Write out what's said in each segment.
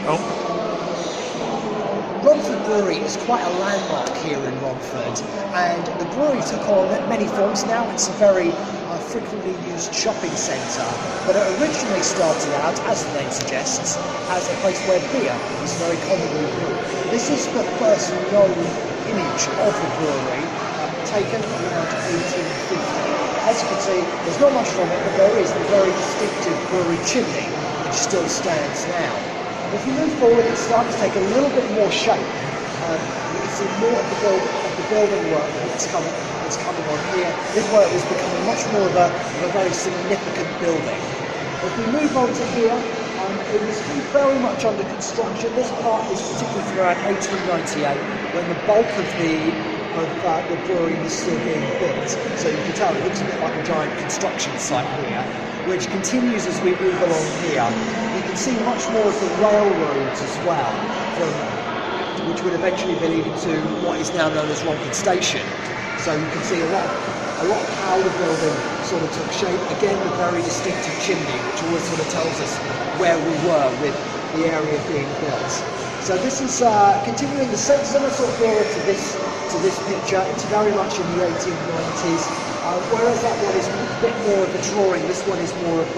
Oh, Romford Brewery is quite a landmark here in Romford, and the brewery took on many forms. Now it's a very frequently used shopping centre, but it originally started out, as the name suggests, as a place where beer was very commonly brewed. This is the first known image of the brewery, taken around 1850. As you can see, there's not much from it, but there is the very distinctive brewery chimney, which still stands now. If you move forward, it's starting to take a little bit more shape. You can see more of the building work that's coming on here. This work is becoming much more of a very significant building. If we move on to here, it was very much under construction. This part is particularly from around 1898, when the bulk of the brewery was still being built. So you can tell it looks a bit like a giant construction site here, which continues as we move along here. You can see much more of the railroads as well, which would eventually be leading to what is now known as Romford Station. So you can see a lot of how the building sort of took shape. Again, the very distinctive chimney, which always sort of tells us where we were with the area being built. So this is continuing the similar sort of era to this picture. It's very much in the 1890s. Whereas that one is a bit more of a drawing, this one is more of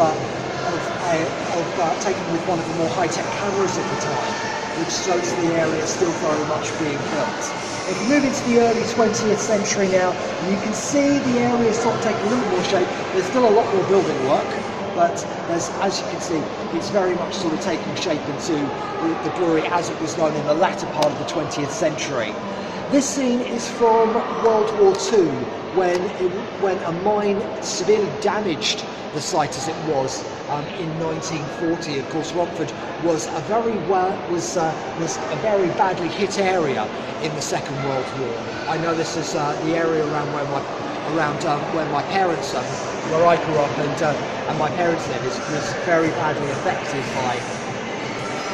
taken with one of the more high-tech cameras at the time, which shows the area still very much being built. If you move into the early 20th century now, you can see the area sort of take a little more shape. There's still a lot more building work, but as you can see, it's very much sort of taking shape into the brewery as it was known in the latter part of the 20th century. This scene is from World War II, when a mine severely damaged the site as it was in 1940. Of course, Romford was a very badly hit area in the Second World War. I know this is the area around where my parents, where I grew up, and my parents lived, was very badly affected by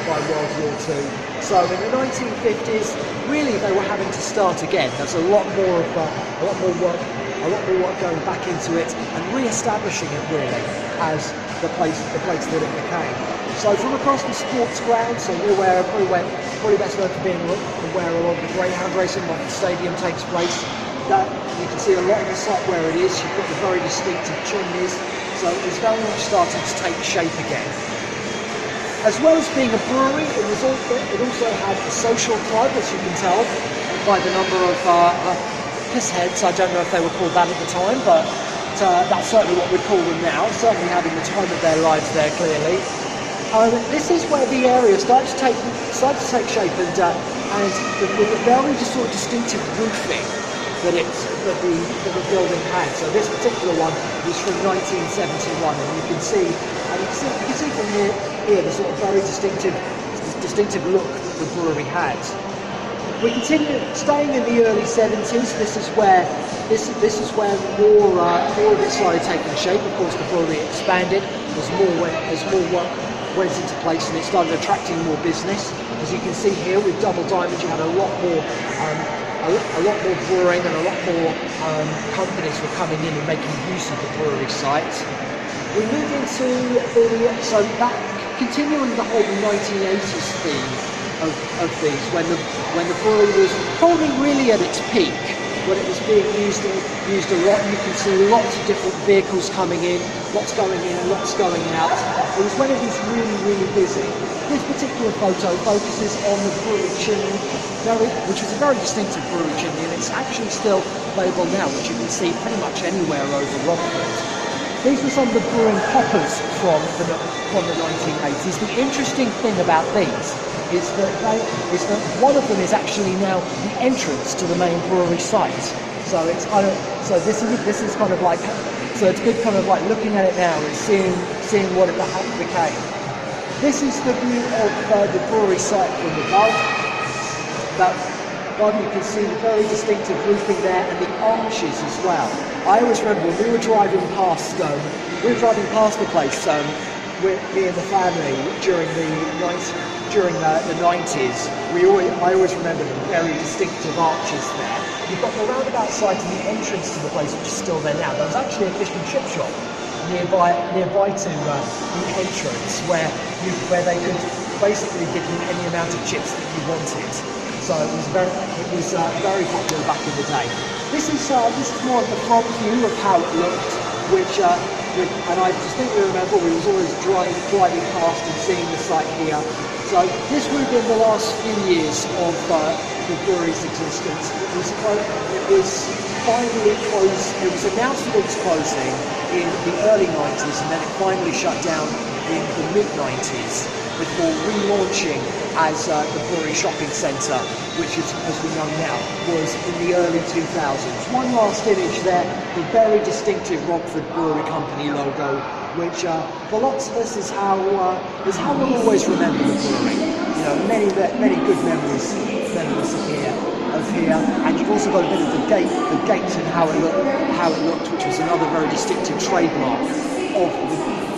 World War II. So in the 1950s, really they were having to start again. There's a lot more work going back into it and re-establishing it really as the place that it became. So from across the sports ground, so we're probably best known for being where a lot of the greyhound racing, like the stadium, takes place. That you can see a lot of the site where it is. You've got the very distinctive chimneys, so it's very much starting to take shape again. As well as being a brewery, it also had a social club, as you can tell by the number of piss heads. I don't know if they were called that at the time, but that's certainly what we'd call them now, certainly having the time of their lives there clearly. This is where the area starts to take shape, and with a very sort of distinctive roofing that the building had. So this particular one is from 1971, and you can see from here the sort of very distinctive look that the brewery had. We continue staying in the early 70s. This is where more of it started taking shape. Of course, the brewery expanded as more work went into place, and it started attracting more business. As you can see here with Double Diamond, you had a lot more brewing, and a lot more companies were coming in and making use of the brewery site. We move into continuing the whole 1980s theme of these, when the brewery was probably really at its peak, when it was being used a lot. You can see lots of different vehicles coming in, lots going in, lots going out. It was when it was really, really busy. This particular photo focuses on the brewery chimney, which was a very distinctive brewery chimney, and it's actually still available now, which you can see pretty much anywhere over Romford. These were some of the brewing hoppers from the 1980s. The interesting thing about these is that one of them is actually now the entrance to the main brewery site. So it's this is kind of like, so it's good kind of like looking at it now and seeing what it became. This is the view of the brewery site from above. You can see the very distinctive roofing there, and the arches as well. I always remember when we were driving past the place, me and the family during the 90s. I always remember the very distinctive arches there. You've got the roundabout site and the entrance to the place, which is still there now. There was actually a fish and chip shop nearby to the entrance, where they could basically give you any amount of chips that you wanted. So it was very popular back in the day. This is more of the front view of how it looked, and I distinctly remember we was always driving past and seeing the site here. So this would have been the last few years of the brewery's existence. It was finally closed. It was announced that it was closing in the early 90s, and then it finally shut down in the mid 90s before relaunching as the brewery shopping centre, which is, as we know now, was in the early 2000s. One last image there, the very distinctive Romford Brewery Company logo, which for lots of us is how we'll always remember the brewery. You know, many good memories of here, and you've also got a bit of the gate and how it looked, which was another very distinctive trademark of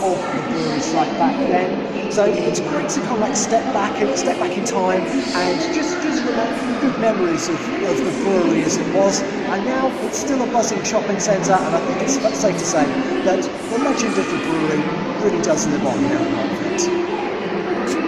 the brewery site back then. So it's great to kind of like step back in time and just remember good memories of the brewery as it was. And now it's still a buzzing shopping centre, and I think it's safe to say that the legend of the brewery really does live on here in Romford.